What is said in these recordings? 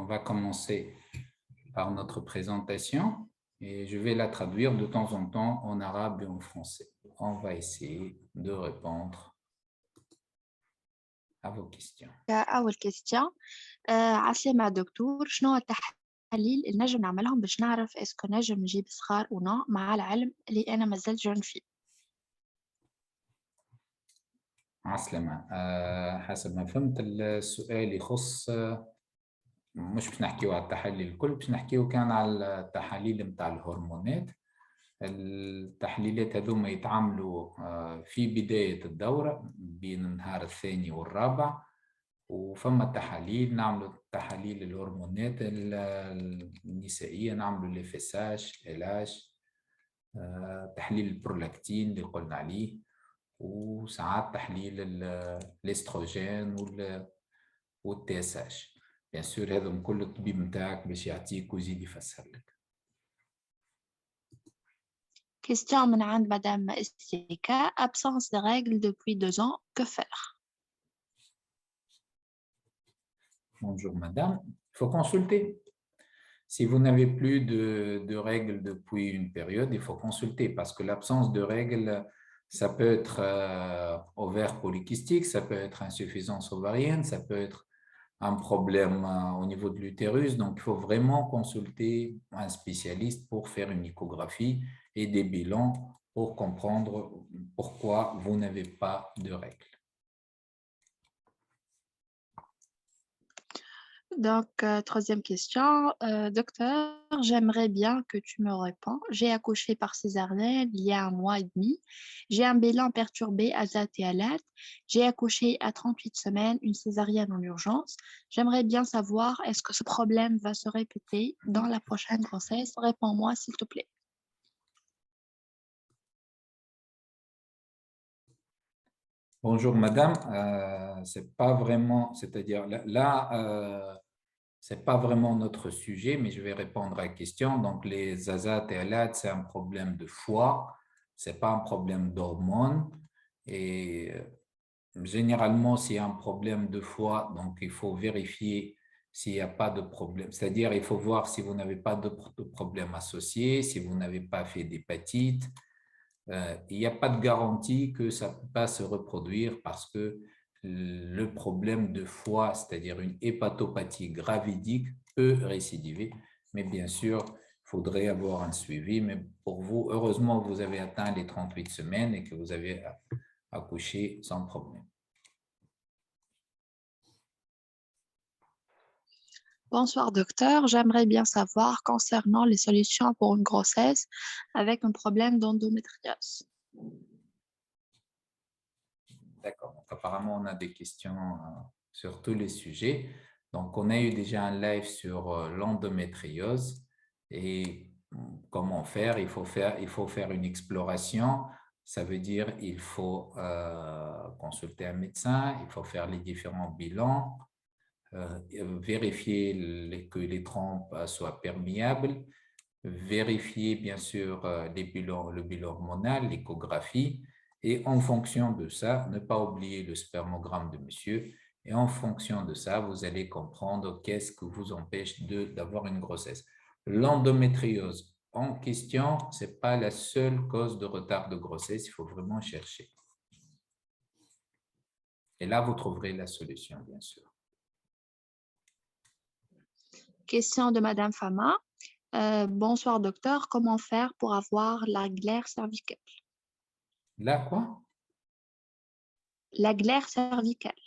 on va commencer par notre présentation et je vais la traduire de temps en temps en arabe et en français. On va essayer de répondre à vos questions. أول كيستيون عسلامة دكتور، شنو هو التحاليل اللي نجم نعملهم باش نعرف اسكو نجم نجيب صغار أو نو، مع العلم اللي أنا مازلت جون فيه. عسلامة. حسب ما فهمت السؤال يخص مش باش نحكيو على التحاليل الكل، باش نحكيو كان على التحاليل متاع الهرمونات. التحليلات هذوما يتعاملوا في بداية الدورة بين النهار الثاني والرابع، وفما تحاليل نعملوا تحاليل الهرمونات النسائية، نعملوا ليفيساج علاج، تحليل البرولاكتين اللي قلنا عليه، وساعات تحليل الاستروجين والتيساج. بيان سور هذا كل الطبيب نتاعك باش يعطيك ويزيد يفسر لك. Question من عند Madame Estika. Absence de règles depuis 2 ans, que faire? Bonjour madame, il faut consulter. Si vous n'avez plus de règles depuis une période, il faut consulter parce que l'absence de règles, ça peut être ovaire polykystique, ça peut être insuffisance ovarienne, ça peut être un problème au niveau de l'utérus. Donc, il faut vraiment consulter un spécialiste pour faire une échographie et des bilans pour comprendre pourquoi vous n'avez pas de règles. Donc, troisième question. Docteur, j'aimerais bien que tu me réponds. J'ai accouché par césarienne il y a 1 mois et demi. J'ai un bilan perturbé, azat et alat. J'ai accouché à 38 semaines, une césarienne en urgence. J'aimerais bien savoir, est-ce que ce problème va se répéter dans la prochaine grossesse? Réponds-moi, s'il te plaît. Bonjour madame, c'est pas vraiment, c'est-à-dire là, c'est pas vraiment notre sujet, mais je vais répondre à la question. Donc les azat et alat, c'est un problème de foie, c'est pas un problème d'hormones. Et généralement, s'il y a un problème de foie, donc il faut vérifier s'il n'y a pas de problème. C'est-à-dire, il faut voir si vous n'avez pas de problème associé, si vous n'avez pas fait d'hépatite. Il n'y a pas de garantie que ça ne peut pas se reproduire parce que le problème de foie, c'est-à-dire une hépatopathie gravidique, peut récidiver. Mais bien sûr, il faudrait avoir un suivi. Mais pour vous, heureusement, vous avez atteint les 38 semaines et que vous avez accouché sans problème. Bonsoir docteur, j'aimerais bien savoir concernant les solutions pour une grossesse avec un problème d'endométriose. D'accord, donc apparemment on a des questions sur tous les sujets. Donc on a eu déjà un live sur l'endométriose et comment faire. Il faut faire une exploration. Ça veut dire il faut consulter un médecin, il faut faire les différents bilans, vérifier que les trompes soient perméables, vérifier bien sûr le bilan hormonal, l'échographie, et en fonction de ça, ne pas oublier le spermogramme de monsieur, et en fonction de ça, vous allez comprendre qu'est-ce qui vous empêche d'avoir une grossesse. L'endométriose en question, ce n'est pas la seule cause de retard de grossesse, il faut vraiment chercher. Et là, vous trouverez la solution, bien sûr. Question de Madame Fama. Bonsoir docteur, comment faire pour avoir la glaire cervicale? La quoi? La glaire cervicale.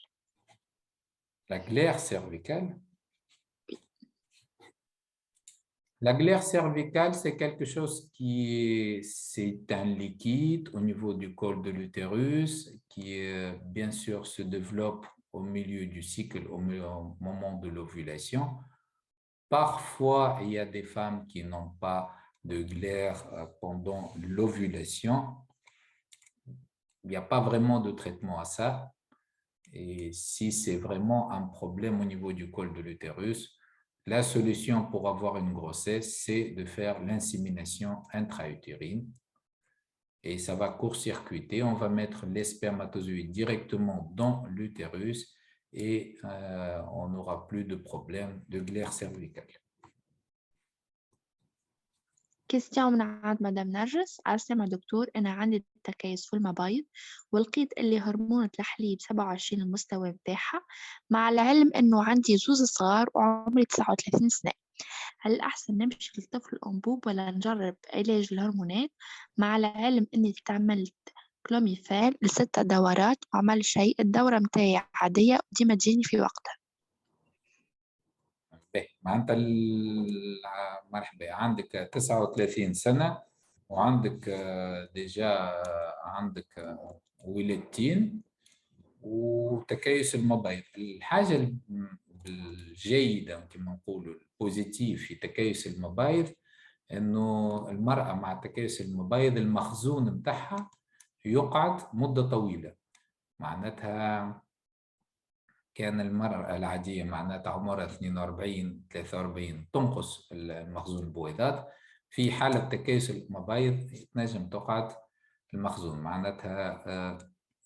La glaire cervicale? Oui. La glaire cervicale, c'est quelque chose c'est un liquide au niveau du col de l'utérus qui, bien sûr, se développe au milieu du cycle, au moment de l'ovulation. Parfois, il y a des femmes qui n'ont pas de glaire pendant l'ovulation. Il n'y a pas vraiment de traitement à ça. Et si c'est vraiment un problème au niveau du col de l'utérus, la solution pour avoir une grossesse, c'est de faire l'insémination intra-utérine. Et ça va court-circuiter. On va mettre les spermatozoïdes directement dans l'utérus et on n'aura plus de problème de glaire cervicale. كيستيون من عند مدام نرجس. عسلامة دكتور، أنا عندي تكيس في المبايض ولقيت اللي هرمون التحليل 27 المستوى متاعها، مع العلم إنه عندي زوز صغار وعمري 39 سنة. هل الأحسن نمشي لطفل الأنبوب ولا نجرب علاج الهرمونات، مع العلم إني استعملت كلوميفان ل6 دورات وعمل شيء، الدورة متاعي عادية وديما تجيني في وقتها. معناتها مرحبا، عندك 39 سنة وعندك ديجا عندك ولادتين وتكيس المبايض. الحاجة الجيدة كما نقولوا البوزيتيف في تكيس المبايض انه المرأة مع تكيس المبايض المخزون متاعها يقعد مدة طويلة. معناتها كان المرأة العادية معناتها عمرها 42 43 تنقص المخزون البويضات، في حالة تكيس المبايض تنجم تقعد المخزون. معناتها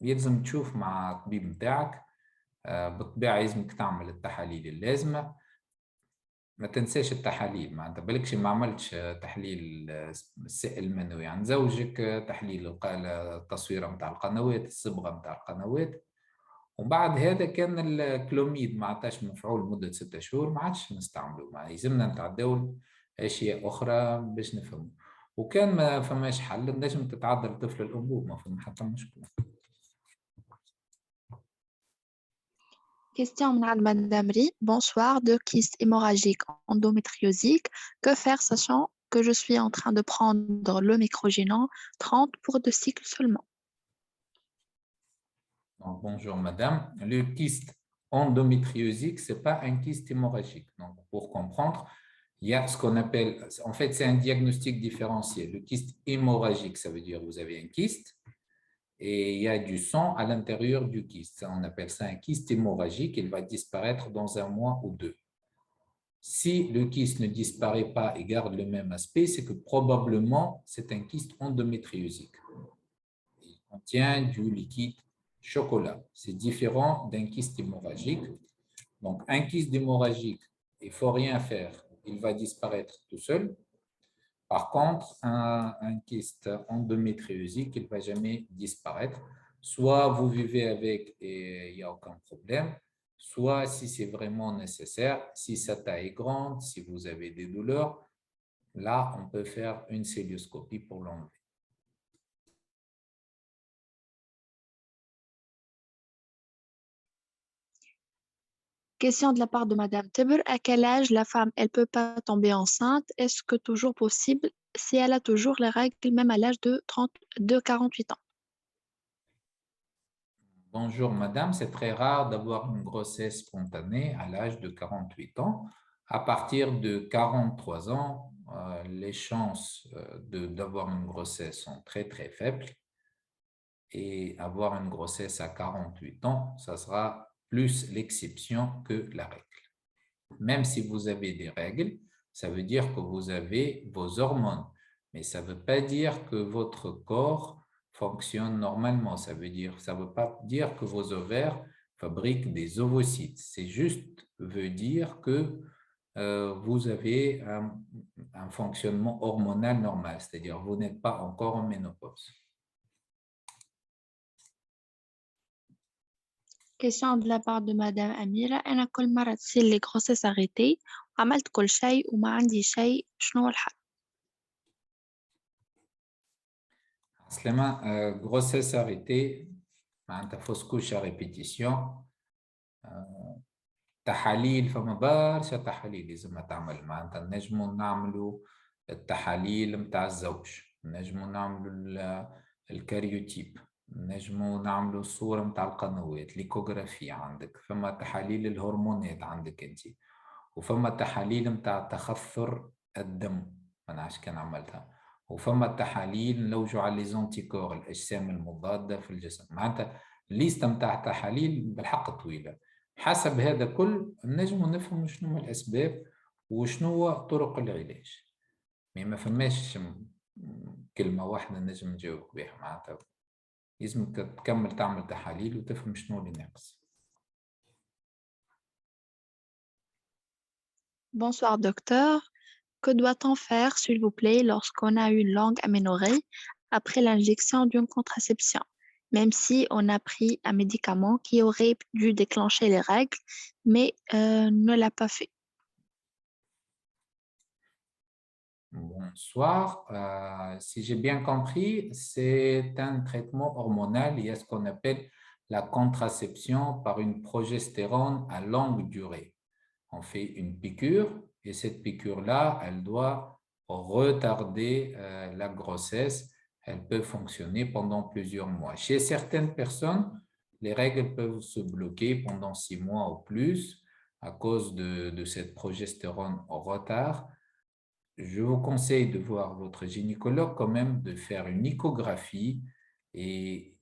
يلزم تشوف مع الطبيب متاعك، بالطبيعة يلزمك تعمل التحاليل اللازمة. ما تنساش التحاليل، معناتها بالكش ما عملتش تحليل السائل المنوي عند زوجك، تحليل التصويرة متاع القنوات، الصبغة متاع القنوات، وبعد هذا كان الكلوميد ما عادش مفعول مدة 6 شهور ما عادش نستعمله. ما يلزمنا نتعداو أشياء أخرى باش نفهموا، وكان ما فماش حل نجم تتعدى لطفل الأنبوب، ما فما حتى مشكلة. Question من عند Madame Ri. Bonsoir, de kyste hémorragique endométriosique. Que faire sachant que je suis en train de prendre le microgénant 30 pour 2 cycles seulement? Donc, bonjour madame. Le kyste endométriosique, ce n'est pas un kyste hémorragique. Donc, pour comprendre, il y a ce qu'on appelle, en fait, c'est un diagnostic différencié. Le kyste hémorragique, ça veut dire que vous avez un kyste et il y a du sang à l'intérieur du kyste. On appelle ça un kyste hémorragique. Il va disparaître dans 1 mois ou 2. Si le kyste ne disparaît pas et garde le même aspect, c'est que probablement c'est un kyste endométriosique. Il contient du liquide chocolat. C'est différent d'un kyste hémorragique. Donc, un kyste hémorragique, il ne faut rien faire, il va disparaître tout seul. Par contre, un kyste endométriosique, il ne va jamais disparaître. Soit vous vivez avec et il n'y a aucun problème, soit si c'est vraiment nécessaire, si sa taille est grande, si vous avez des douleurs, là, on peut faire une cœlioscopie pour l'enlever. Question de la part de Madame Teber. À quel âge la femme, elle peut pas tomber enceinte? Est-ce que toujours possible si elle a toujours les règles, même à l'âge de 48 ans? Bonjour madame, c'est très rare d'avoir une grossesse spontanée à l'âge de 48 ans. À partir de 43 ans, les chances d'avoir une grossesse sont très très faibles. Et avoir une grossesse à 48 ans, ça sera plus l'exception que la règle. Même si vous avez des règles, ça veut dire que vous avez vos hormones. Mais ça ne veut pas dire que votre corps fonctionne normalement. Ça ne veut pas dire que vos ovaires fabriquent des ovocytes. C'est juste veut dire que vous avez un fonctionnement hormonal normal. C'est-à-dire vous n'êtes pas encore en ménopause. Question de la part de Madame Amira. أنا كل مرة تصير لي grossesse arrêtée وعملت كل شيء وما عندي شيء، شنو الحل؟ Slema, grossesse arrêtée, fausse couche à répétition, تحاليل، فما برشا تحاليل لازم تعمل. معناتها نجموا نعملوا التحاليل متاع الزوج، نجموا نعملوا الكاريوتيب، نجموا نعملوا الصورة متاع القنوات، ليكوغرافيا عندك، فما تحاليل الهرمونات عندك انت، وفما تحاليل متاع تخثر الدم، ما نعرفش كان عملتها، وفما تحاليل نلوجوا على ليزونتيكور الاجسام المضادة في الجسم. معناتها الليسته متاع تحاليل بالحق طويلة. حسب هذا كل نجم نفهم شنو الأسباب وشنو طرق العلاج. ما فماش كلمة واحدة نجم نجاوبك بها. معناتها لازمك تكمل تعمل تحاليل وتفهم شنو اللي ناقص. Bonsoir, docteur. Que doit-on faire, s'il vous plaît, lorsqu'on a une longue aménorrhée après l'injection d'une contraception, même si on a pris un médicament qui aurait dû déclencher les règles, mais ne l'a pas fait? Bonsoir. Si j'ai bien compris, c'est un traitement hormonal. Il y a ce qu'on appelle la contraception par une progestérone à longue durée. On fait une piqûre et cette piqûre-là, elle doit retarder la grossesse. Elle peut fonctionner pendant plusieurs mois. Chez certaines personnes, les règles peuvent se bloquer pendant 6 mois ou plus à cause de cette progestérone en retard. Je vous conseille de voir votre gynécologue quand même, de faire une échographie et,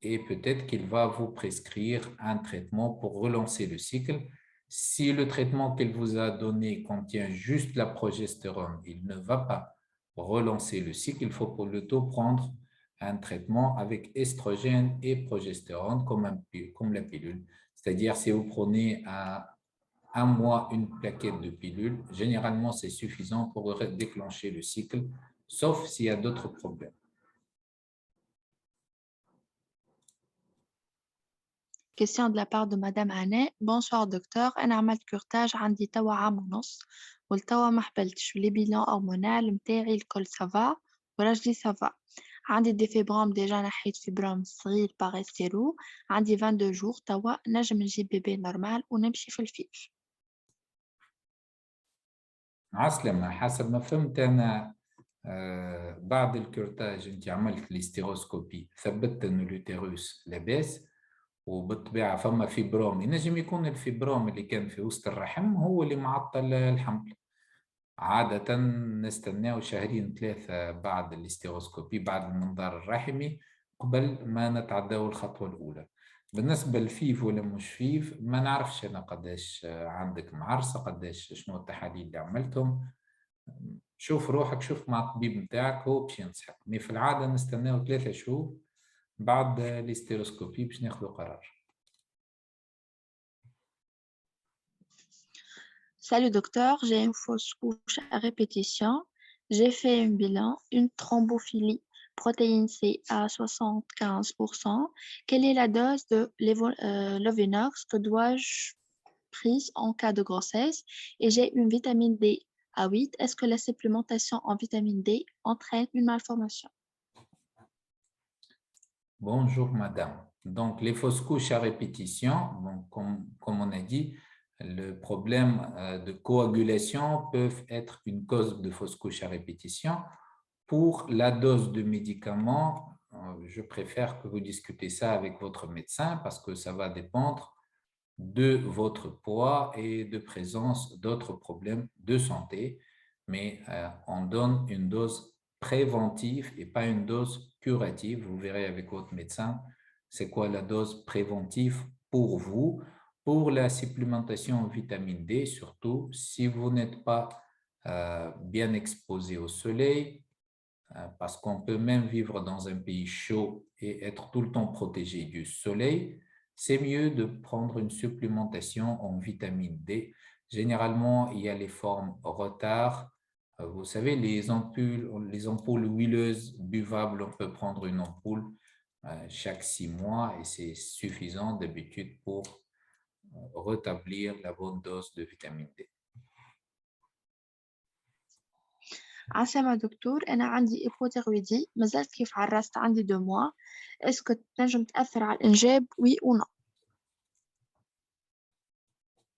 et peut-être qu'il va vous prescrire un traitement pour relancer le cycle. Si le traitement qu'il vous a donné contient juste la progestérone, il ne va pas relancer le cycle. Il faut pour le tout prendre un traitement avec estrogène et progestérone comme la pilule. C'est-à-dire si vous prenez un mois une plaquette de pilules. Généralement, c'est suffisant pour déclencher le cycle, sauf s'il y a d'autres problèmes. Question de la part de Madame Anne. Bonsoir, docteur. أنا عملت كورتاج عندي توا عام ونص والتوا ما حبلتش لي بيلون هرمونال متاعي الكل سافا ورجلي سافا. عندي دي فيبروم ديجا نحيت فيبروم صغير باغيستيرو. عندي 22 جور توا نجم نجيب بيبي نورمال ونمشي في الفيش. عسلمة، حسب ما فهمت أنا بعد الكورتاج أنت عملت الاستيروسكوبي، ثبت أن اليوتيروس لاباس، وبالطبيعة فما فيبروم. ينجم يكون الفيبروم اللي كان في وسط الرحم هو اللي معطل الحمل. عادة نستناو شهرين ثلاثة بعد الاستيروسكوبي، بعد المنظار الرحمي، قبل ما نتعداو الخطوة الأولى. بالنسبة للفيف ولا مش فيف ما نعرفش أنا قداش عندك معرسة، قداش شنو التحاليل اللي عملتهم. شوف روحك، شوف مع الطبيب متاعك هو باش ينصحك. مي في العادة نستناو 3 شهور بعد الاستيروسكوبي باش ناخذ قرار. Salut docteur, j'ai une fausse couche à répétition. J'ai fait un bilan, une thrombophilie, protéine C à 75%. Quelle est la dose de Lovenox que dois-je prise en cas de grossesse? Et j'ai une vitamine D à 8. Est-ce que la supplémentation en vitamine D entraîne une malformation? Bonjour madame. Donc les fausses couches à répétition, donc, comme on a dit, le problème de coagulation peuvent être une cause de fausse couche à répétition. Pour la dose de médicaments, je préfère que vous discutez ça avec votre médecin parce que ça va dépendre de votre poids et de présence d'autres problèmes de santé. Mais on donne une dose préventive et pas une dose curative. Vous verrez avec votre médecin c'est quoi la dose préventive pour vous. Pour la supplémentation en vitamine D, surtout si vous n'êtes pas bien exposé au soleil, parce qu'on peut même vivre dans un pays chaud et être tout le temps protégé du soleil, c'est mieux de prendre une supplémentation en vitamine D. Généralement, il y a les formes retard. Vous savez, les ampoules huileuses buvables, on peut prendre une ampoule chaque 6 mois et c'est suffisant d'habitude pour rétablir la bonne dose de vitamine D. عسلامة دكتور، أنا عندي إيبوثيرويدي مازالت كيف عرست عندي 2 mois. اسكو تنجم تأثر على الإنجاب وي أو نو؟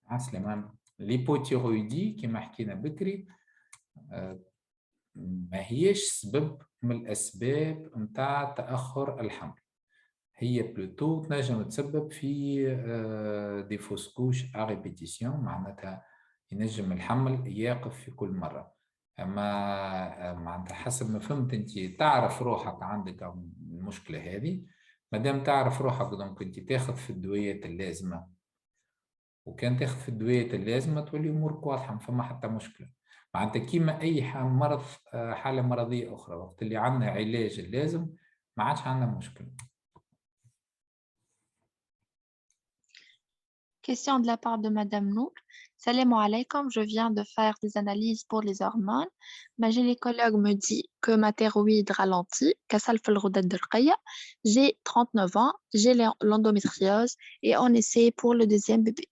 عسلامة. الهيبوثيرويدي كما حكينا بكري ما هيش سبب من الأسباب متاع تأخر الحمل، هي بلوتو تنجم تسبب في دي فوسكوش ا ريبيتيسيون، معناتها ينجم الحمل يقف في كل مرة. أما معناتها حسب ما فهمت أنت تعرف روحك عندك المشكلة هذه، مادام تعرف روحك دونك أنت تاخذ في الدويات اللازمة، وكان تاخذ في الدويات اللازمة تولي أمورك واضحة، ما فما حتى مشكلة. معناتها كيما أي مرض حالة مرضية أخرى، وقت اللي عندنا علاج اللازم ما عادش عندنا مشكلة. Question de la part de Madame Nour. Salam alaikum, je viens de faire des analyses pour les hormones. Ma gynécologue me dit que ma thyroïde ralentit, كسل في الغدة الدرقية. J'ai 39 ans, j'ai l'endométriose et on essaie pour le deuxième bébé.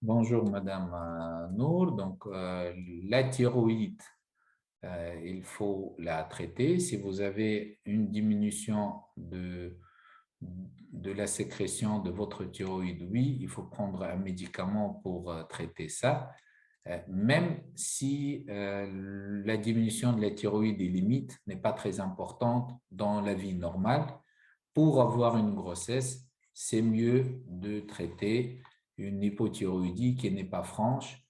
Bonjour, Madame Nour. Donc, la thyroïde, il faut la traiter. Si vous avez une diminution de la sécrétion de votre thyroïde, oui, il faut prendre un médicament pour traiter ça. Même si la diminution de la thyroïde est limite, n'est pas très importante dans la vie normale, pour avoir une grossesse, c'est mieux de traiter une hypothyroïdie qui n'est pas franche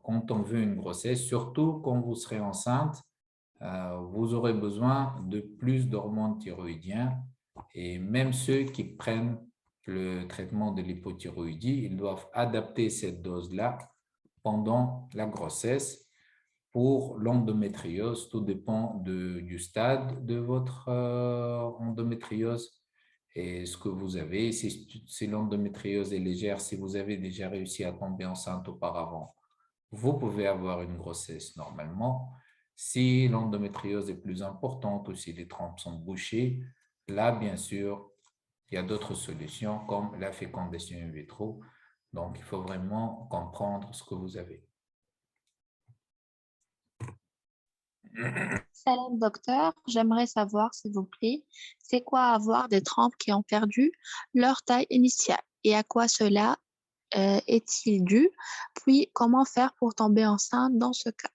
quand on veut une grossesse, surtout quand vous serez enceinte, vous aurez besoin de plus d'hormones thyroïdiens et même ceux qui prennent le traitement de l'hypothyroïdie, ils doivent adapter cette dose-là pendant la grossesse. Pour l'endométriose, tout dépend du stade de votre endométriose et ce que vous avez. Si l'endométriose est légère, si vous avez déjà réussi à tomber enceinte auparavant, vous pouvez avoir une grossesse normalement. Si l'endométriose est plus importante ou si les trompes sont bouchées, là, bien sûr, il y a d'autres solutions comme la fécondation in vitro. Donc, il faut vraiment comprendre ce que vous avez. Salam docteur, j'aimerais savoir s'il vous plaît, c'est quoi avoir des trompes qui ont perdu leur taille initiale et à quoi cela est-il dû? Puis comment faire pour tomber enceinte dans ce cas?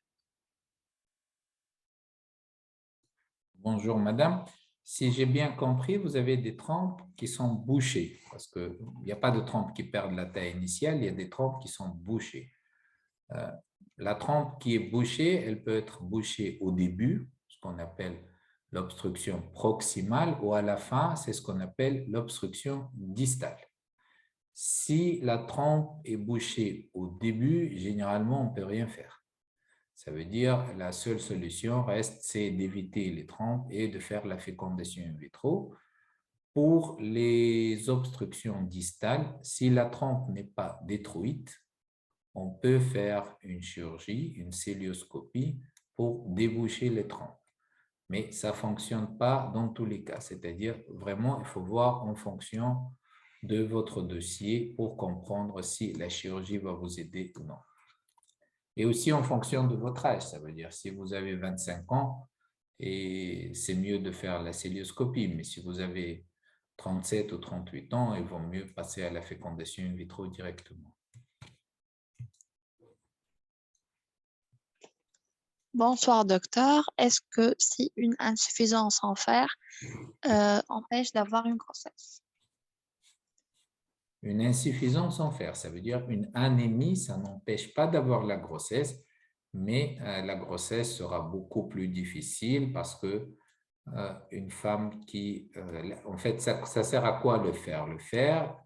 Bonjour, madame. Si j'ai bien compris, vous avez des trompes qui sont bouchées parce qu'il n'y a pas de trompes qui perdent la taille initiale, il y a des trompes qui sont bouchées. La trompe qui est bouchée, elle peut être bouchée au début, ce qu'on appelle l'obstruction proximale, ou à la fin, c'est ce qu'on appelle l'obstruction distale. Si la trompe est bouchée au début, généralement, on ne peut rien faire. Ça veut dire la seule solution reste, c'est d'éviter les trompes et de faire la fécondation in vitro. Pour les obstructions distales, si la trompe n'est pas détruite, on peut faire une chirurgie, une cœlioscopie pour déboucher les trompes. Mais ça ne fonctionne pas dans tous les cas. C'est-à-dire, vraiment, il faut voir en fonction de votre dossier pour comprendre si la chirurgie va vous aider ou non. Et aussi en fonction de votre âge. Ça veut dire, si vous avez 25 ans, et c'est mieux de faire la cœlioscopie. Mais si vous avez 37 ou 38 ans, il vaut mieux passer à la fécondation in vitro directement. Bonsoir docteur, est-ce que si une insuffisance en fer empêche d'avoir une grossesse? Une insuffisance en fer, ça veut dire une anémie, ça n'empêche pas d'avoir la grossesse, mais la grossesse sera beaucoup plus difficile parce que une femme qui... en fait, ça sert à quoi le fer? Le fer,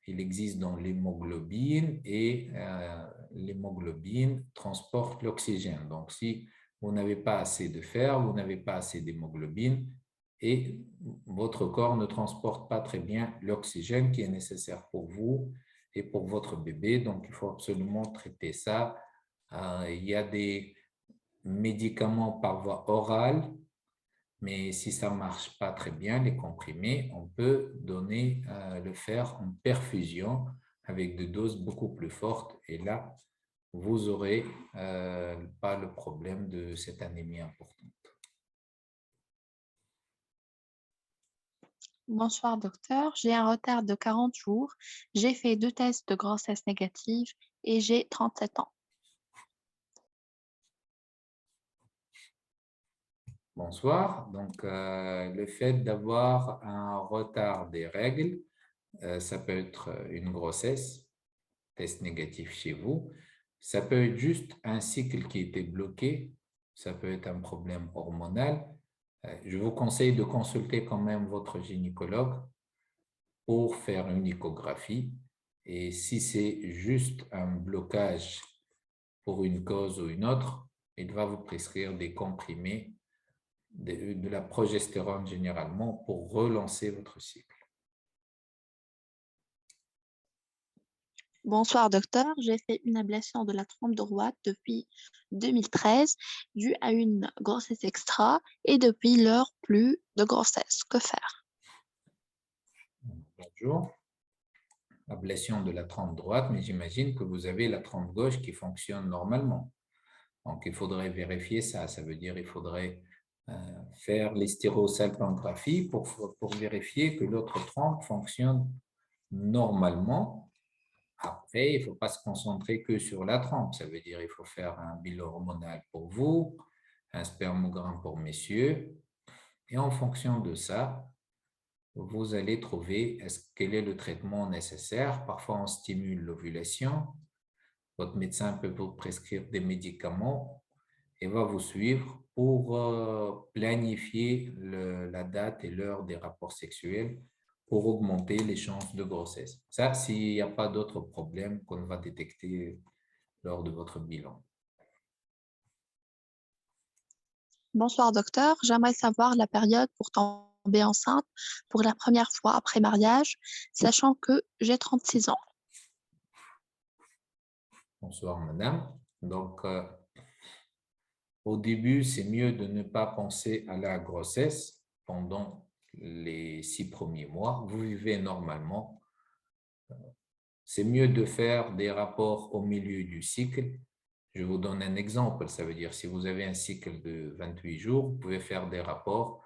il existe dans l'hémoglobine et l'hémoglobine transporte l'oxygène. Donc, si vous n'avez pas assez de fer, vous n'avez pas assez d'hémoglobine et votre corps ne transporte pas très bien l'oxygène qui est nécessaire pour vous et pour votre bébé. Donc, il faut absolument traiter ça. Il y a des médicaments par voie orale, mais si ça ne marche pas très bien, les comprimés, on peut donner le fer en perfusion avec des doses beaucoup plus fortes. Et là, vous n'aurez pas le problème de cette anémie importante. Bonsoir docteur, j'ai un retard de 40 jours, j'ai fait 2 tests de grossesse négative et j'ai 37 ans. Bonsoir. Donc, le fait d'avoir un retard des règles, ça peut être une grossesse, test négatif chez vous. Ça peut être juste un cycle qui était bloqué. Ça peut être un problème hormonal. Je vous conseille de consulter quand même votre gynécologue pour faire une échographie. Et si c'est juste un blocage pour une cause ou une autre, il va vous prescrire des comprimés de la progestérone généralement pour relancer votre cycle. Bonsoir, docteur. J'ai fait une ablation de la trompe droite depuis 2013 due à une grossesse extra et depuis lors, plus de grossesse. Que faire? Bonjour. Ablation de la trompe droite, mais j'imagine que vous avez la trompe gauche qui fonctionne normalement. Donc, il faudrait vérifier ça. Ça veut dire qu'il faudrait faire l'hystérosalpingographie pour vérifier que l'autre trompe fonctionne normalement. Après, il ne faut pas se concentrer que sur la trompe. Ça veut dire qu'il faut faire un bilan hormonal pour vous, un spermogramme pour messieurs. Et en fonction de ça, vous allez trouver quel est le traitement nécessaire. Parfois, on stimule l'ovulation. Votre médecin peut vous prescrire des médicaments et va vous suivre pour planifier la date et l'heure des rapports sexuels pour augmenter les chances de grossesse. Ça, s'il n'y a pas d'autres problèmes qu'on va détecter lors de votre bilan. Bonsoir, docteur. J'aimerais savoir la période pour tomber enceinte pour la première fois après mariage, sachant que j'ai 36 ans. Bonsoir, madame. Donc, au début, c'est mieux de ne pas penser à la grossesse pendant les 6 premiers mois. Vous vivez normalement. C'est mieux de faire des rapports au milieu du cycle. Je vous donne un exemple. Ça veut dire si vous avez un cycle de 28 jours, vous pouvez faire des rapports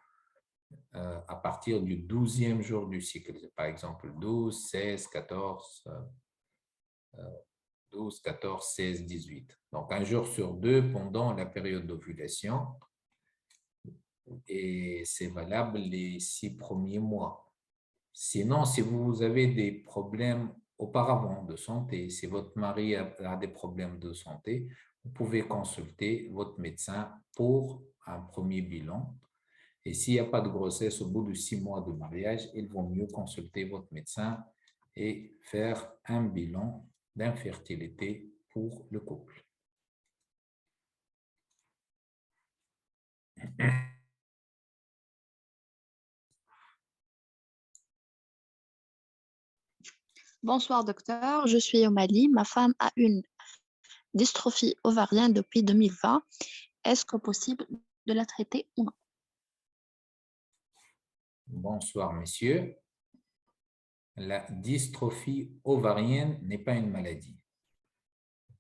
à partir du 12e jour du cycle. Par exemple, 12, 16, 14, 12, 14, 16, 18. Donc, un jour sur deux pendant la période d'ovulation. Et c'est valable les 6 premiers mois. Sinon, si vous avez des problèmes auparavant de santé, si votre mari a des problèmes de santé, vous pouvez consulter votre médecin pour un premier bilan. Et s'il n'y a pas de grossesse au bout de 6 mois de mariage, il vaut mieux consulter votre médecin et faire un bilan d'infertilité pour le couple. Bonsoir, docteur. Je suis au Mali. Ma femme a une dystrophie ovarienne depuis 2020. Est-ce que possible de la traiter ou non? Bonsoir, messieurs. La dystrophie ovarienne n'est pas une maladie.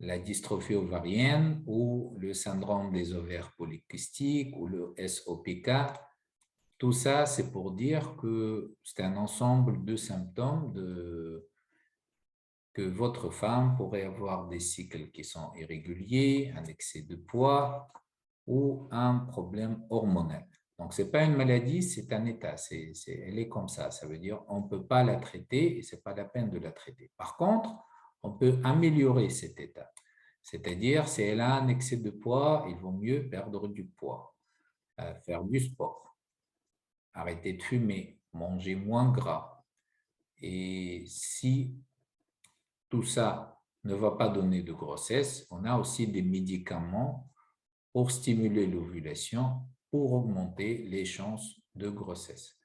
La dystrophie ovarienne ou le syndrome des ovaires polykystiques ou le SOPK, tout ça, c'est pour dire que c'est un ensemble de symptômes que votre femme pourrait avoir des cycles qui sont irréguliers, un excès de poids ou un problème hormonal. Donc, ce n'est pas une maladie, c'est un état. Elle est comme ça. Ça veut dire qu'on ne peut pas la traiter et ce n'est pas la peine de la traiter. Par contre, on peut améliorer cet état. C'est-à-dire, si elle a un excès de poids, il vaut mieux perdre du poids, faire du sport, arrêter de fumer, manger moins gras. Et si tout ça ne va pas donner de grossesse, on a aussi des médicaments pour stimuler l'ovulation, pour augmenter les chances de grossesse.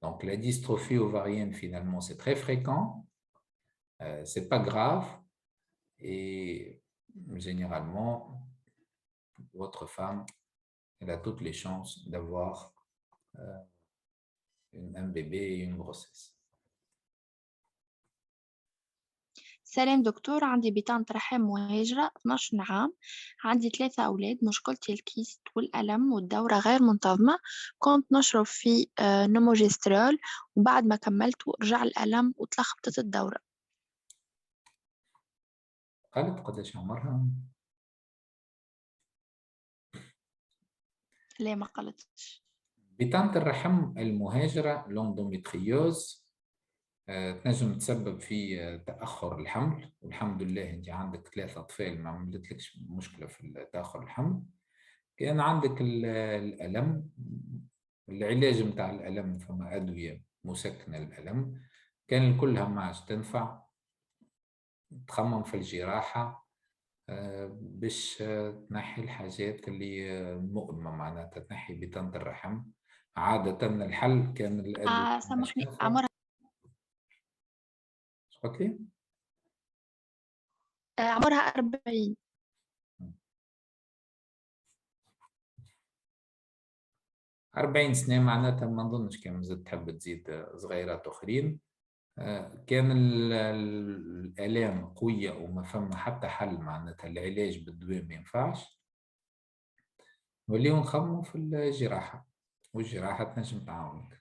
Donc, la dystrophie ovarienne, finalement, c'est très fréquent, ce n'est pas grave et généralement, votre femme, elle a toutes les chances d'avoir un bébé et une grossesse. سلام دكتور، عندي بطانة رحم مهاجرة 12 عام، عندي 3 أولاد. مشكلتي الكيست والألم والدورة غير منتظمة. كنت نشرب في نوموجسترول وبعد ما كملته رجع الألم وتلخبطت الدورة. قالت قديش عمرها؟ ليه ما قلتش؟ بطانة الرحم المهاجرة لوندوميتريوز تنجم تسبب في تأخر الحمل، والحمد لله أنت عندك 3 أطفال ما عملتلكش مشكلة في تأخر الحمل. كان عندك الألم، العلاج متاع الألم فما أدوية مسكنة الألم، كان كلها ما عادش تنفع. تخمم في الجراحة باش تنحي الحاجات اللي مؤلمة، معناتها تنحي بطانة الرحم. عادة الحل كان الأدوية سامحني عمرها قلت لي عمرها 40. 40 سنة معناتها ما نظنش كان مازال تحب تزيد صغيرات أخرين. كان الآلام قوية وما فما حتى حل، معناتها العلاج بالدواء ما ينفعش، نوليو نخمموا في الجراحة، والجراحة تنجم تعاونك.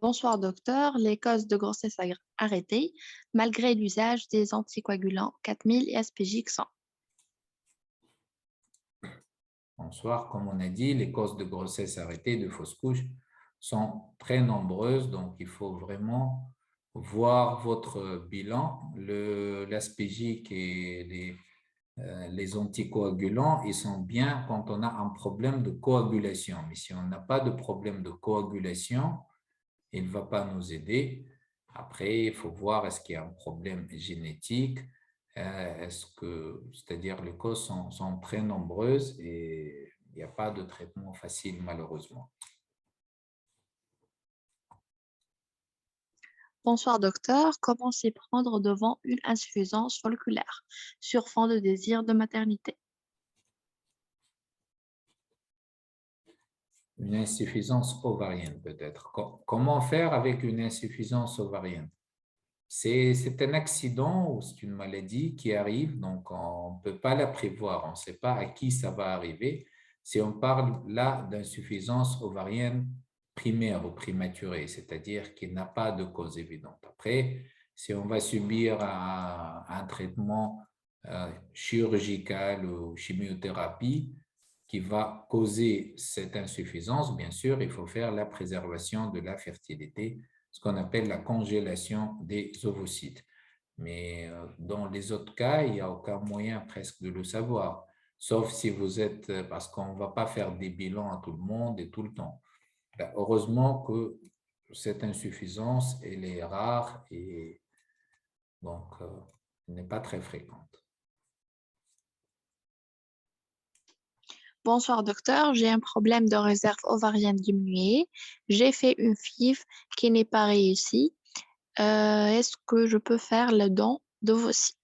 Bonsoir docteur, les causes de grossesse arrêtées malgré l'usage des anticoagulants 4000 et Aspégique 100. Bonsoir, comme on a dit, les causes de grossesse arrêtée, de fausses couches sont très nombreuses, donc il faut vraiment voir votre bilan. L'aspégique et les anticoagulants, ils sont bien quand on a un problème de coagulation. Mais si on n'a pas de problème de coagulation, il ne va pas nous aider. Après, il faut voir est-ce qu'il y a un problème génétique, c'est-à-dire les causes sont très nombreuses et il n'y a pas de traitement facile malheureusement. Bonsoir docteur, comment s'y prendre devant une insuffisance folliculaire sur fond de désir de maternité? Une insuffisance ovarienne peut-être. Comment faire avec une insuffisance ovarienne? C'est un accident ou c'est une maladie qui arrive, donc on ne peut pas la prévoir, on ne sait pas à qui ça va arriver. Si on parle là d'insuffisance ovarienne primaire ou prématurée, c'est-à-dire qu'il n'a pas de cause évidente. Après, si on va subir un traitement chirurgical ou chimiothérapie qui va causer cette insuffisance, bien sûr, il faut faire la préservation de la fertilité, ce qu'on appelle la congélation des ovocytes. Mais dans les autres cas, il n'y a aucun moyen presque de le savoir, sauf si vous êtes, parce qu'on ne va pas faire des bilans à tout le monde et tout le temps. Heureusement que cette insuffisance, elle est rare et donc n'est pas très fréquente. Bonsoir docteur, j'ai un problème de réserve ovarienne diminuée. J'ai fait une FIV qui n'est pas réussie. Est-ce que je peux faire le don d'ovocytes?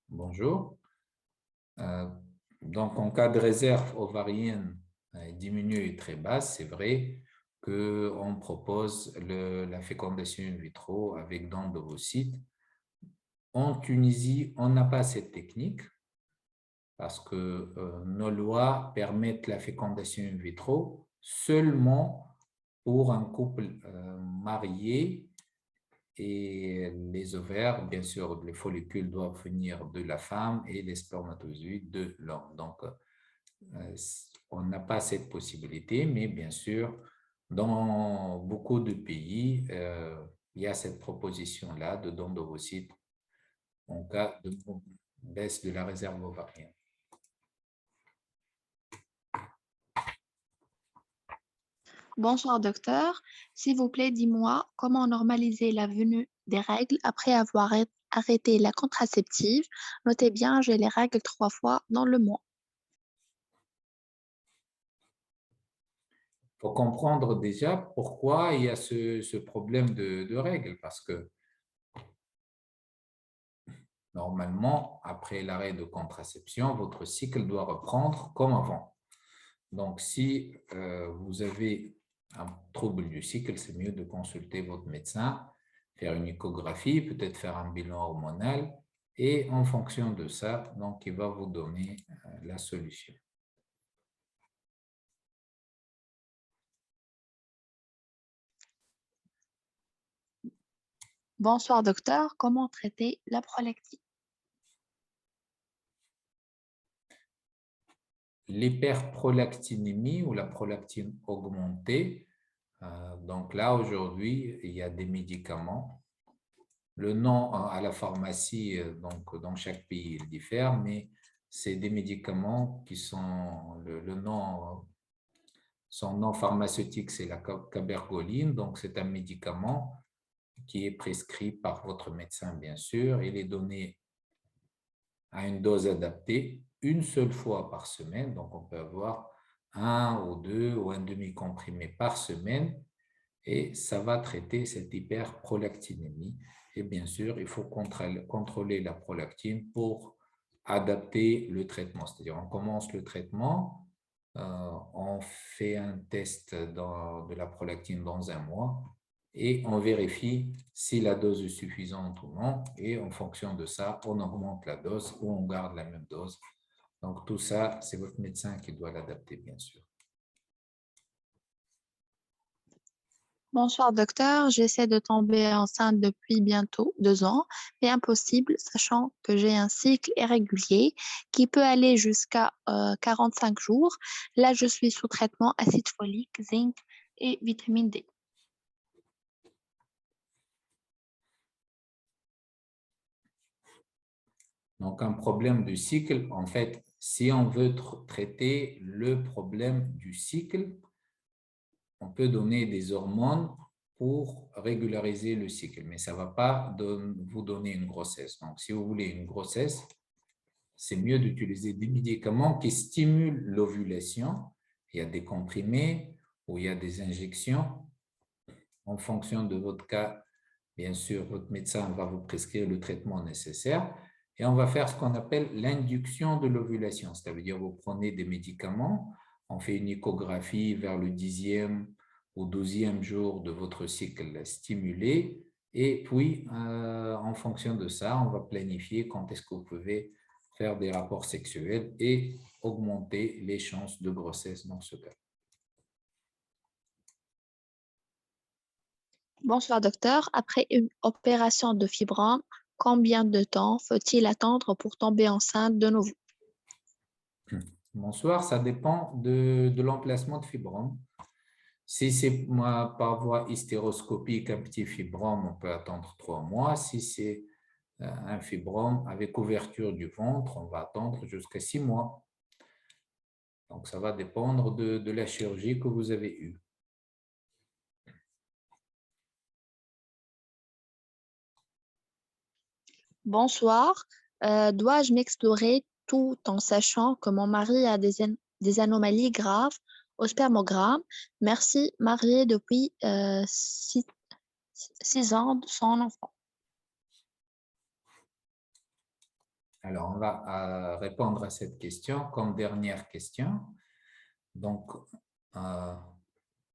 Bonjour. Donc, en cas de réserve ovarienne diminuée et très basse, c'est vrai qu'on propose la fécondation in vitro avec don d'ovocytes. En Tunisie, on n'a pas cette technique parce que nos lois permettent la fécondation in vitro seulement pour un couple marié et les ovaires, bien sûr, les follicules doivent venir de la femme et les spermatozoïdes de l'homme. Donc, on n'a pas cette possibilité, mais bien sûr, dans beaucoup de pays, il y a cette proposition-là de don d'ovocytes en cas de baisse de la réserve ovarienne. Bonsoir docteur, s'il vous plaît, dis-moi comment normaliser la venue des règles après avoir arrêté la contraceptive. Notez bien, j'ai les règles 3 fois dans le mois. Il faut comprendre déjà pourquoi il y a ce problème de règles, parce que normalement, après l'arrêt de contraception, votre cycle doit reprendre comme avant. Donc, si vous avez un trouble du cycle, c'est mieux de consulter votre médecin, faire une échographie, peut-être faire un bilan hormonal, et en fonction de ça, donc, il va vous donner la solution. Bonsoir docteur, comment traiter la prolactine? L'hyperprolactinémie ou la prolactine augmentée, donc là, aujourd'hui, il y a des médicaments. Le nom à la pharmacie, donc dans chaque pays, il diffère, mais c'est des médicaments qui sont, le nom, son nom pharmaceutique, c'est la cabergoline. Donc, c'est un médicament qui est prescrit par votre médecin, bien sûr. Il est donné à une dose adaptée une seule fois par semaine. Donc, on peut avoir un ou deux ou un demi-comprimé par semaine. et ça va traiter cette hyperprolactinémie. Et bien sûr, il faut contrôler la prolactine pour adapter le traitement. C'est-à-dire, on commence le traitement, on fait un test de la prolactine dans un mois et on vérifie si la dose est suffisante ou non. Et en fonction de ça, on augmente la dose ou on garde la même dose. Donc, tout ça, c'est votre médecin qui doit l'adapter, bien sûr. Bonsoir docteur, j'essaie de tomber enceinte depuis bientôt 2 ans, mais impossible, sachant que j'ai un cycle irrégulier qui peut aller jusqu'à 45 jours. Là, je suis sous traitement acide folique, zinc et vitamine D. Donc, un problème du cycle, en fait, si on veut traiter le problème du cycle, on peut donner des hormones pour régulariser le cycle, mais ça ne va pas vous donner une grossesse. Donc, si vous voulez une grossesse, c'est mieux d'utiliser des médicaments qui stimulent l'ovulation. Il y a des comprimés ou il y a des injections. En fonction de votre cas, bien sûr, votre médecin va vous prescrire le traitement nécessaire et on va faire ce qu'on appelle l'induction de l'ovulation. Ça veut dire que vous prenez des médicaments, on fait une échographie vers le 10e ou 12e jour de votre cycle stimulé et puis, en fonction de ça, on va planifier quand est-ce que vous pouvez faire des rapports sexuels et augmenter les chances de grossesse dans ce cas. Bonsoir docteur, après une opération de fibrome, combien de temps faut-il attendre pour tomber enceinte de nouveau? Bonsoir, ça dépend de l'emplacement de fibrome. Si c'est par voie hystéroscopique, un petit fibrome, on peut attendre 3 mois. Si c'est un fibrome avec ouverture du ventre, on va attendre jusqu'à 6 mois. Donc, ça va dépendre de la chirurgie que vous avez eue. Bonsoir, dois-je m'explorer tout en sachant que mon mari a des anomalies graves au spermogramme? Merci, mariée depuis 6 ans, son enfant. Alors, on va répondre à cette question comme dernière question. Donc,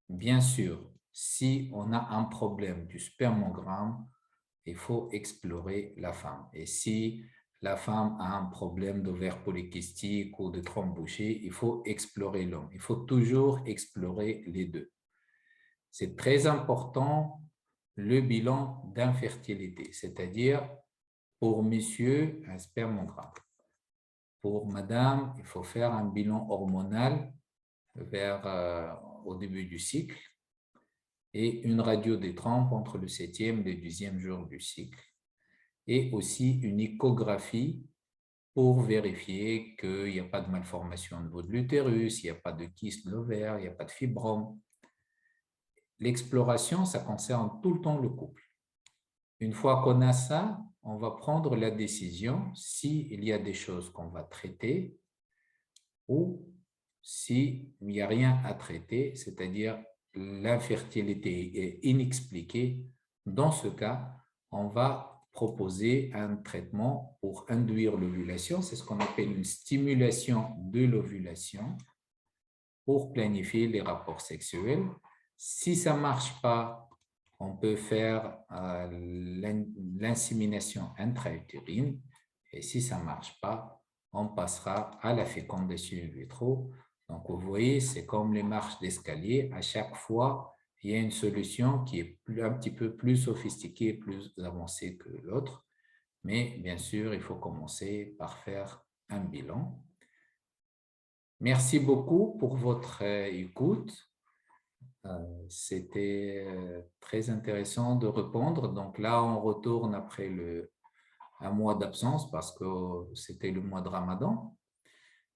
bien sûr, si on a un problème du spermogramme, il faut explorer la femme. Et si la femme a un problème d'ovaire polykystique ou de trompe bouchée, il faut explorer l'homme. Il faut toujours explorer les deux. C'est très important le bilan d'infertilité, c'est-à-dire pour monsieur, un spermogramme. Pour madame, il faut faire un bilan hormonal au début du cycle et une radio des trompes entre le 7e et le 10e jour du cycle. Et aussi une échographie pour vérifier qu'il n'y a pas de malformation au niveau de l'utérus, il n'y a pas de kyste de l'ovaire, il n'y a pas de fibrome. L'exploration, ça concerne tout le temps le couple. Une fois qu'on a ça, on va prendre la décision s'il y a des choses qu'on va traiter ou s'il n'y a rien à traiter, c'est-à-dire l'infertilité est inexpliquée. Dans ce cas, on va proposer un traitement pour induire l'ovulation. C'est ce qu'on appelle une stimulation de l'ovulation pour planifier les rapports sexuels. Si ça ne marche pas, on peut faire l'insémination intra-utérine. Et si ça ne marche pas, on passera à la fécondation in vitro. Donc, vous voyez, c'est comme les marches d'escalier. À chaque fois, il y a une solution qui est un petit peu plus sophistiquée, plus avancée que l'autre. Mais bien sûr, il faut commencer par faire un bilan. Merci beaucoup pour votre écoute. C'était très intéressant de répondre. Donc là, on retourne après un mois d'absence parce que c'était le mois de Ramadan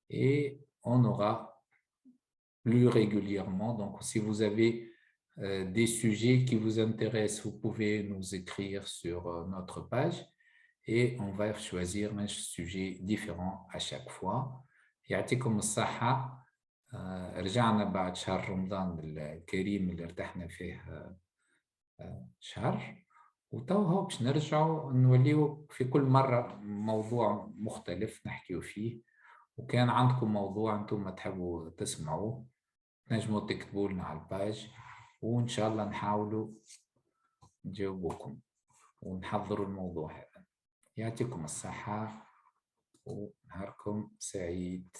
et on aura plus régulièrement. Donc, si vous avez des sujets qui vous intéressent, vous pouvez nous écrire sur notre page et on va choisir un sujet différent à chaque fois. يعطيكم الصحة. رجعنا بعد شهر رمضان الكريم اللي ارتحنا فيه شهر، وتوها باش نرجعوا نوليو في كل مرة موضوع مختلف نحكيو فيه. وكان عندكم موضوع أنتم تحبوا تسمعوه نجموا تكتبوا لنا على الباج، وإن شاء الله نحاولوا نجاوبوكم ونحضروا الموضوع هذا. يعطيكم الصحة ونهاركم سعيد.